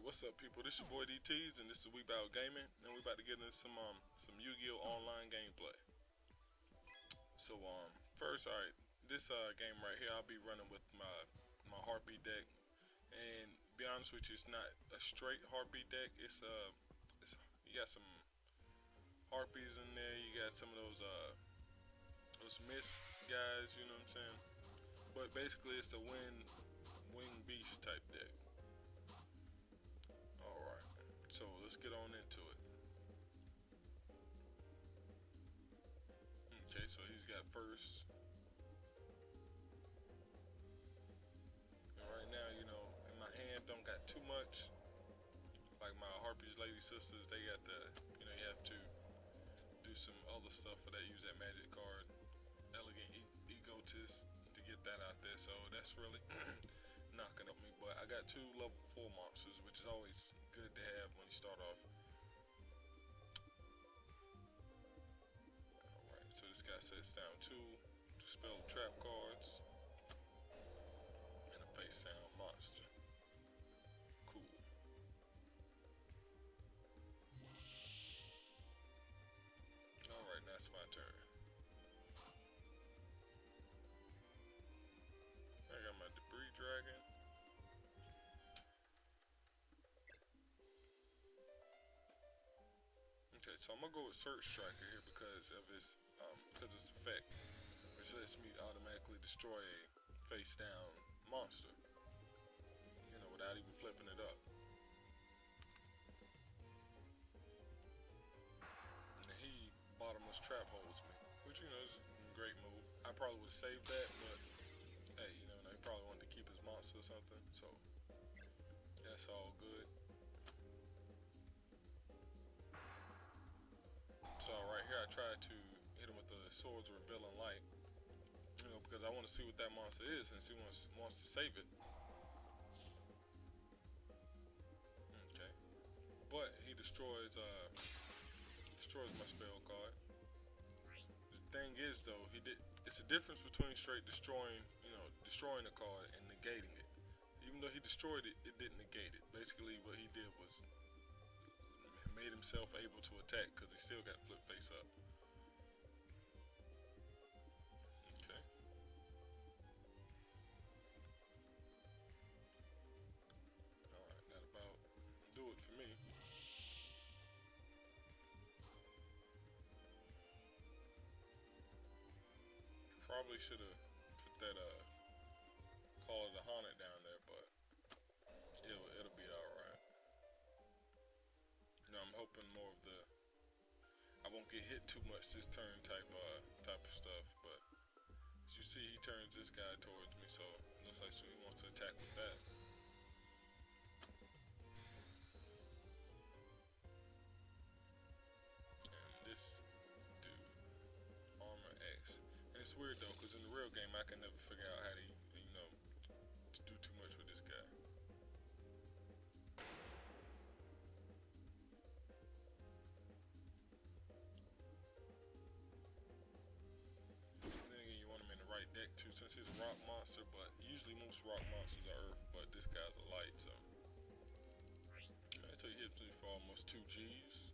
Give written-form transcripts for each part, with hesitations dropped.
Alright, what's up people? This your boy DTs and this is We Bout Gaming, and we about to get into some Yu-Gi-Oh! Online gameplay. So first, alright, this game right here I'll be running with my heartbeat deck, and be honest with you, it's not a straight heartbeat deck. It's you got some harpies in there, you got some of those mist guys, you know what I'm saying? But basically it's a wing beast type deck. Alright, so let's get on into it. Okay, so he's got first. And right now, you know, in my hand don't got too much. Like my Harpies Lady Sisters, they got the, you know, you have to do some other stuff for that, use that magic card. Elegant Egotist to get that out there, so that's really knocking up me. But I got 2 level 4 monsters, which is always good to have when you start off. Alright, so this guy sets down 2 spell trap cards and a face down monster. Cool. Alright, now it's my turn. I got my debris dragon. Okay, so I'm gonna go with Search Striker here because of its effect, which lets me automatically destroy a face down monster, you know, without even flipping it up. And he bottomless trap holds me, which, you know, is a great move. I probably would have saved that, but hey, you know, he probably wanted to keep his monster or something, so that's all good. So right here I tried to hit him with the Swords Revealing Light, you know, because I want to see what that monster is since he wants to save it. Okay, but he destroys my spell card. The thing is though, it's a difference between straight destroying, you know, destroying a card and negating it. Even though he destroyed it, it didn't negate it. Basically what he did was made himself able to attack because he still got flip face up. Okay. Alright, that about do it for me. Probably should have put that Call of the Haunted down there, but it'll be alright. You know, I'm hoping more of I won't get hit too much this turn type of stuff, but as you see, he turns this guy towards me, so it looks like he wants to attack with that. And this dude, Armor X. And it's weird though, because in the real game I can never figure out how to, you know, to do too much with this guy. Right deck too, since it's rock monster, but usually most rock monsters are earth, but this guy's a light, so okay, so he hits me for almost 2 G's.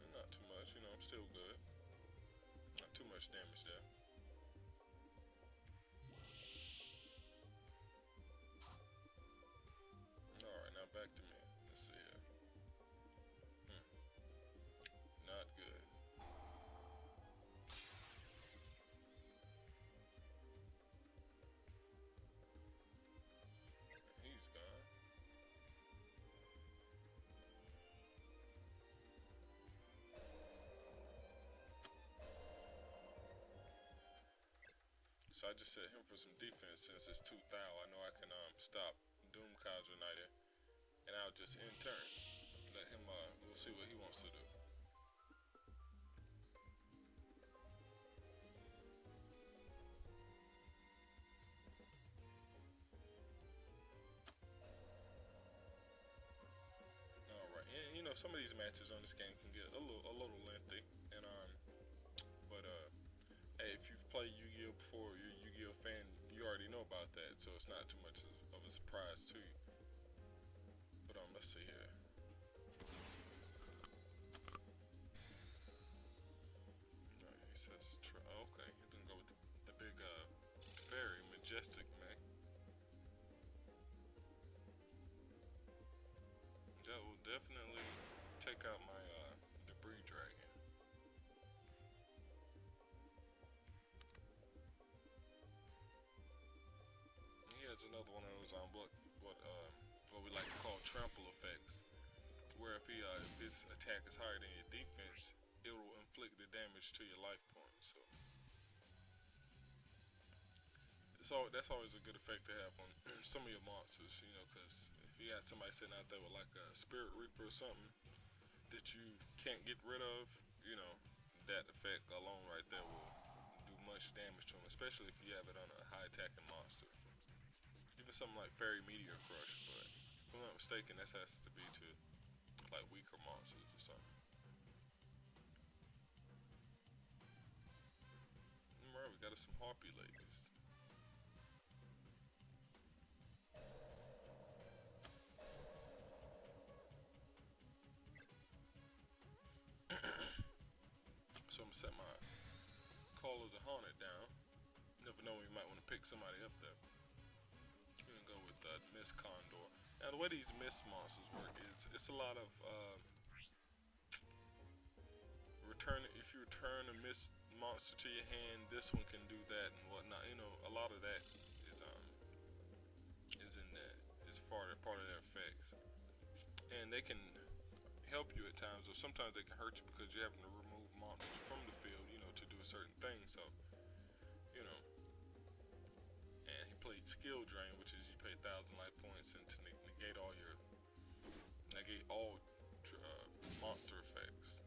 And not too much, you know, I'm still good. Not too much damage there. Alright, now back to me. Let's see here. Not good. He's gone. So I just set him for some defense since it's 2 thou. I know I can stop Doom Kaiser and I'll just in turn let him we'll see what he wants to do. And you know, some of these matches on this game can get a little lengthy, and but hey, if you've played Yu-Gi-Oh before, or you're a Yu-Gi-Oh fan, you already know about that, so it's not too much of a surprise to you. But let's see here. He says, okay, he didn't go with the big very majestic mech. That will definitely take out my debris dragon. He has another one of those what we like to call trample effects, where if his attack is higher than your defense, it will inflict the damage to your life point. So that's always a good effect to have on some of your monsters, you know, because if you got somebody sitting out there with like a spirit reaper or something that you can't get rid of, you know, that effect alone right there will do much damage to them, especially if you have it on a high attacking monster. Even something like Fairy Meteor Crush, but if I'm not mistaken, that has to be to like weaker monsters or something. Alright, we got us some harpy ladies. So I'm gonna set my Call of the Haunted down. You never know when you might want to pick somebody up there. We're gonna go with Miss Condor. Now the way these Mist monsters work is it's a lot of if you return a Mist monster to your hand, this one can do that and whatnot. You know, a lot of that is in that is part of their effects, and they can help you at times, or sometimes they can hurt you because you're having to remove monsters from the field, you know, to do a certain thing. So, you know, and he played Skill Drain, which is you pay 1,000 life points and to negate all monster effects,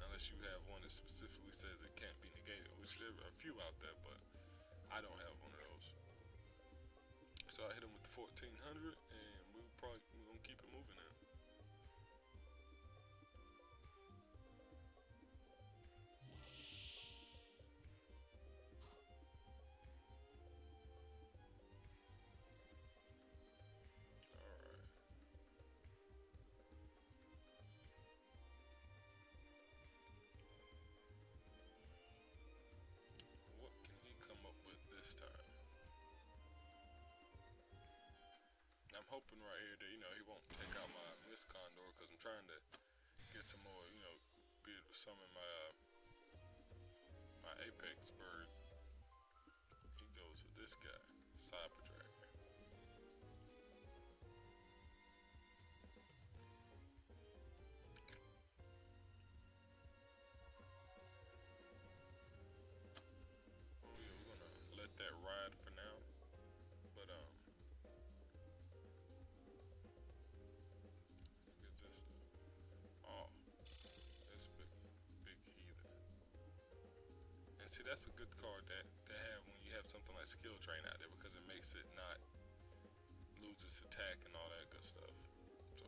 unless you have one that specifically says it can't be negated, which there are a few out there, but I don't have one of those. So I hit him with the 1400, and we're gonna keep it moving now. What can he come up with this time? I'm hoping right here that, you know, he won't take out my Miss Condor, because I'm trying to get some more, you know, be able to summon my Apex bird. He goes with this guy, Cyber Dragon. Oh yeah, we're gonna let that ride for now. But look at this. Oh, this big heathen. And see, that's a good card to have when you have something like Skill Drain out there, because it makes it not lose its attack and all that good stuff. So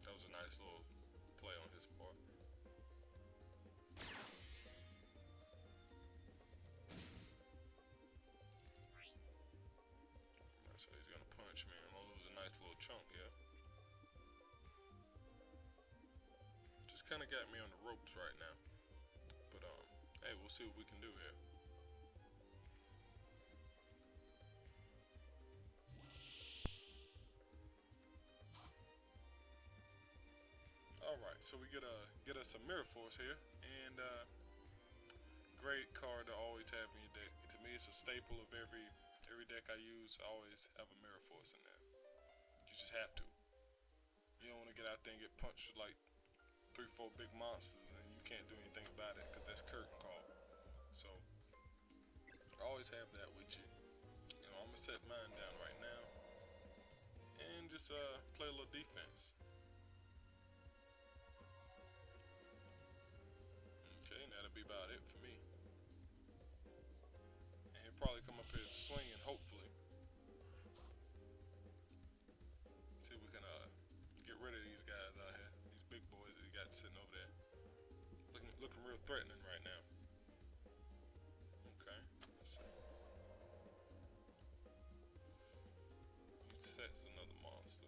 that was a nice little play on his part. So he's gonna punch me and I'll lose a nice little chunk, yeah. Just kinda got me on the ropes right now. But hey, we'll see what we can do here. Alright, so we get us a Mirror Force here, and great card to always have in your deck. To me, it's a staple of every deck I use. I always have a Mirror Force in there. You just have to. You don't want to get out there and get punched with like 3-4 big monsters and you can't do anything about it, because that's curtain call. So I always have that with you. You know, I'm gonna set mine down right now and just play a little defense. Okay, that'll be about it for me. And he'll probably come up here swinging, hopefully. See if we can get rid of these guys out here. These big boys that he got sitting over there. Looking real threatening right now. Okay, let's see. resets another monster.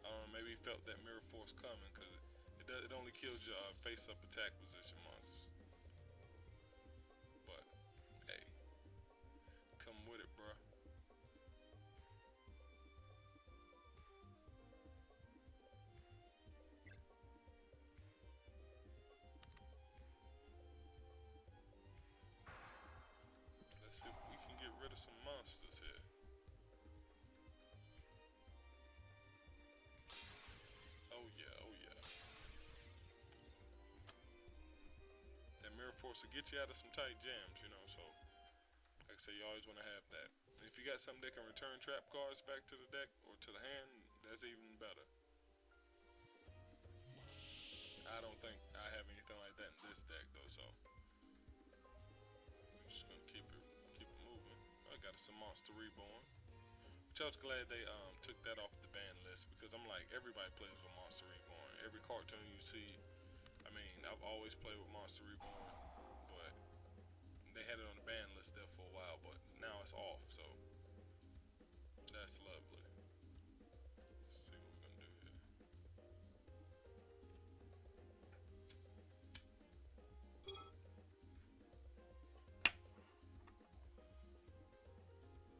I don't know, maybe he felt that mirror force coming because it only kills your face-up attack position monsters. But hey, come with it, bruh. Let's see if we can get rid of some monsters here. Oh yeah, oh yeah. That mirror force will get you out of some tight jams, you know, so like I say, you always want to have that. And if you got something that can return trap cards back to the deck or to the hand, that's even better. I don't think I have anything like that in this deck though, so we're just gonna keep it moving. I got some Monster Reborn. Which I was glad they took that off the ban list because I'm like, everybody plays with Monster Reborn. Every cartoon you see, I mean, I've always played with Monster Reborn, but they had it on the ban list there for a while, but now it's off, so that's lovely. Let's see what we're gonna do here.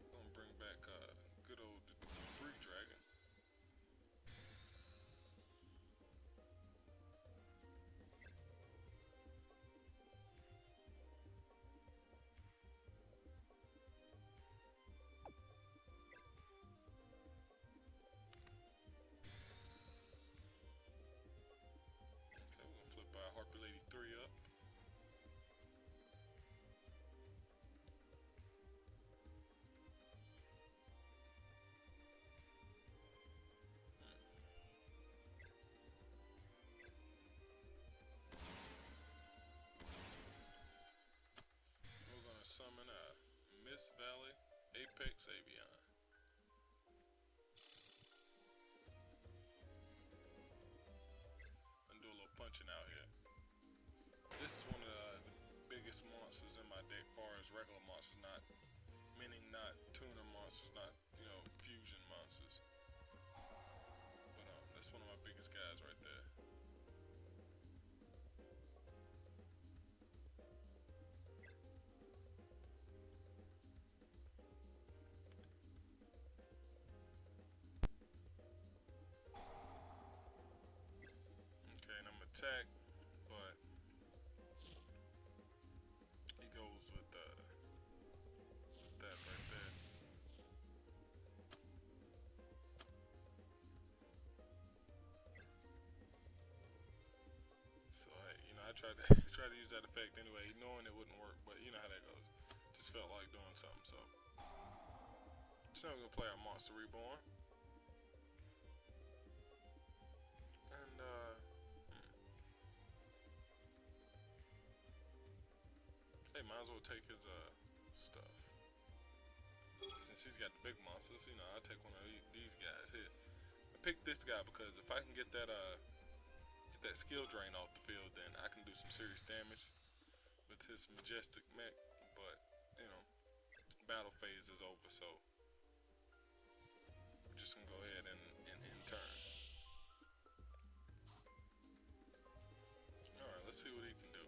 We're gonna bring back good old Free Dragon. Okay, we're gonna flip our Harpy Lady 3 up. We're gonna summon Miss Valley Apex Avion. And do a little punching out here. This is one of the biggest monsters in my deck, far as regular monsters, not meaning not tuner monsters, not fusion monsters. But that's one of my biggest guys right there. Okay, and I'm attack, but he goes with that right there. So hey, I tried to try to use that effect anyway, knowing it wouldn't work, but you know how that goes. Just felt like doing something, so. So now we're gonna play our Monster Reborn. And hey, might as well take his stuff. Since he's got the big monsters, I'll take one of these guys here. I picked this guy because if I can get that skill drain off the field, then I can do some serious damage with his majestic mech. But battle phase is over, so we're just gonna go ahead and turn. All right, let's see what he can do.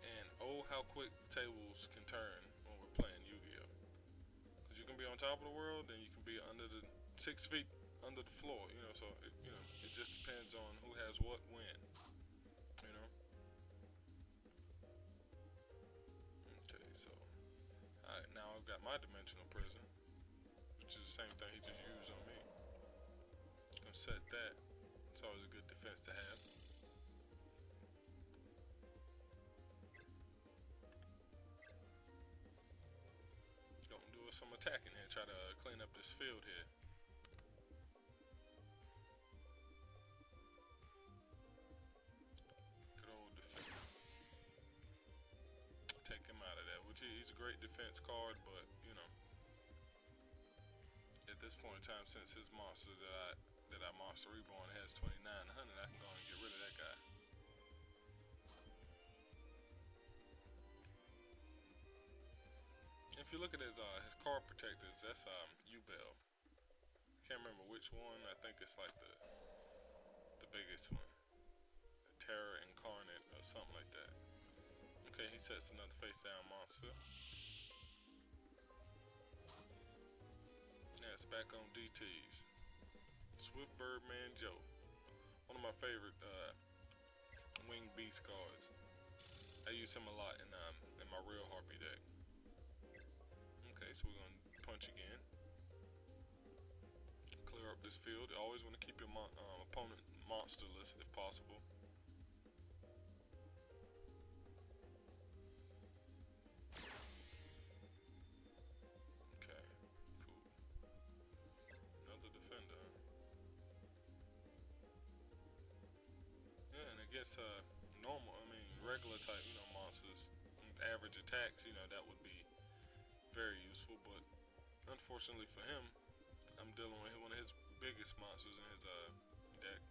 And oh, how quick tables can turn when we're playing Yu-Gi-Oh! Because you can be on top of the world, and you can be under the 6 feet under the floor. So it just depends on who has what when. Okay, so alright, now I've got my dimensional prison, which is the same thing he just used on me. Gonna set that. It's always a good defense to have. Gonna do some attacking here, try to clean up this field here. Good old defense. Take him out of that, which he's a great defense card, but at this point in time, since his monster that I Monster Reborn has 2900, I can go and get rid of that guy. If you look at his card protectors, that's Yugioh. Can't remember which one. I think it's like the biggest one, the Terror Incarnate or something like that. Okay, he sets another face down monster. Yeah, it's back on DTs. Swift Birdman Joe, one of my favorite winged beast cards. I use him a lot in my real harpy deck. Okay, so we're gonna punch again. Clear up this field. You always want to keep your opponent monsterless if possible. Okay, cool. Another defender. Yeah, and against normal, regular type, monsters, average attacks, that would be very useful. But unfortunately for him, I'm dealing with one of his biggest monsters in his deck.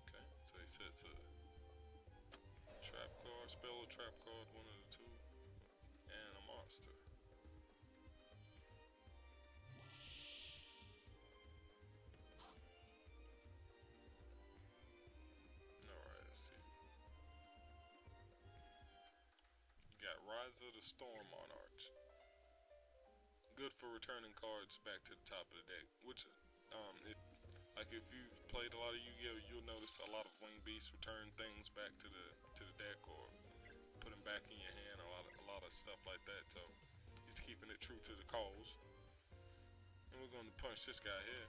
Okay, so he sets a trap card, spell or trap card, one of the two, and a monster. Alright, let's see. You got Rise of the Storm Monarch. Good for returning cards back to the top of the deck, which if you've played a lot of Yu-Gi-Oh, you'll notice a lot of winged beasts return things back to the deck or put them back in your hand, a lot of stuff like that. So he's keeping it true to the cause. And we're going to punch this guy here.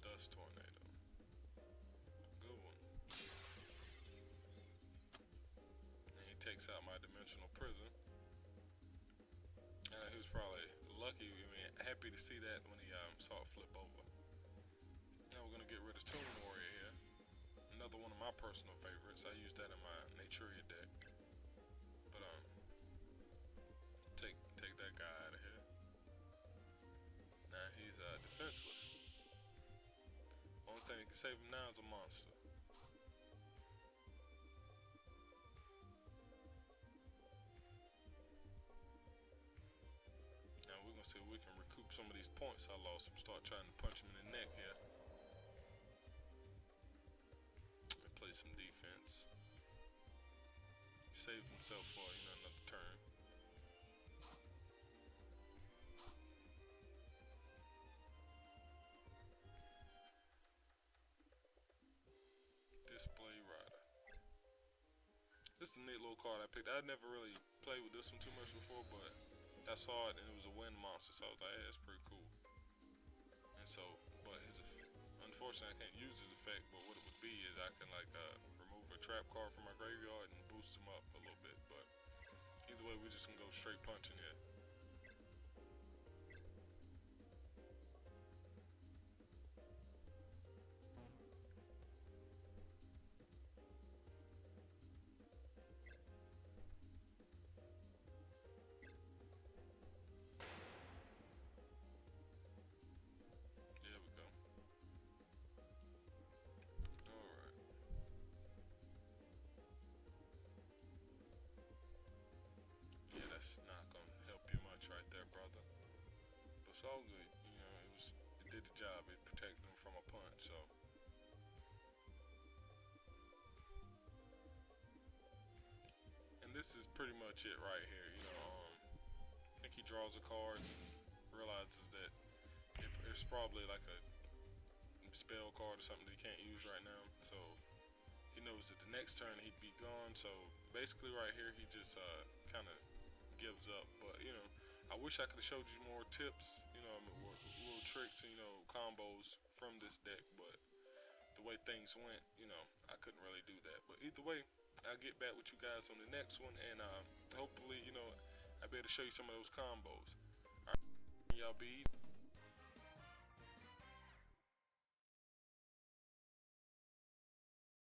Dust Tornado. Good one. And he takes out my dimensional prison. He was probably lucky, happy to see that when he saw it flip over. Now we're gonna get rid of Tomb Warrior here. Another one of my personal favorites. I use that in my Naturia deck. But take that guy out of here. Now he's defenseless. Only thing that can save him now is a monster. See if we can recoup some of these points I lost and start trying to punch him in the neck here. And play some defense. He saved himself for another turn. Display Rider. This is a neat little card I picked. I'd never really played with this one too much before, but I saw it and it was a wind monster, so I was like, hey, that's pretty cool. And so, but unfortunately I can't use his effect, but what it would be is I can remove a trap card from my graveyard and boost him up a little bit, but either way we're just gonna go straight punching here. Not gonna help you much right there, brother. But it's all good, it did the job. It protected him from a punch, so. And this is pretty much it right here, I think he draws a card, realizes that it's probably like a spell card or something that he can't use right now, so he knows that the next turn he'd be gone. So basically right here he just kind of gives up. But I wish I could have showed you more tips, little tricks and combos from this deck, but the way things went, I couldn't really do that. But either way, I'll get back with you guys on the next one, and hopefully I'll be able to show you some of those combos. Alright, y'all be easy.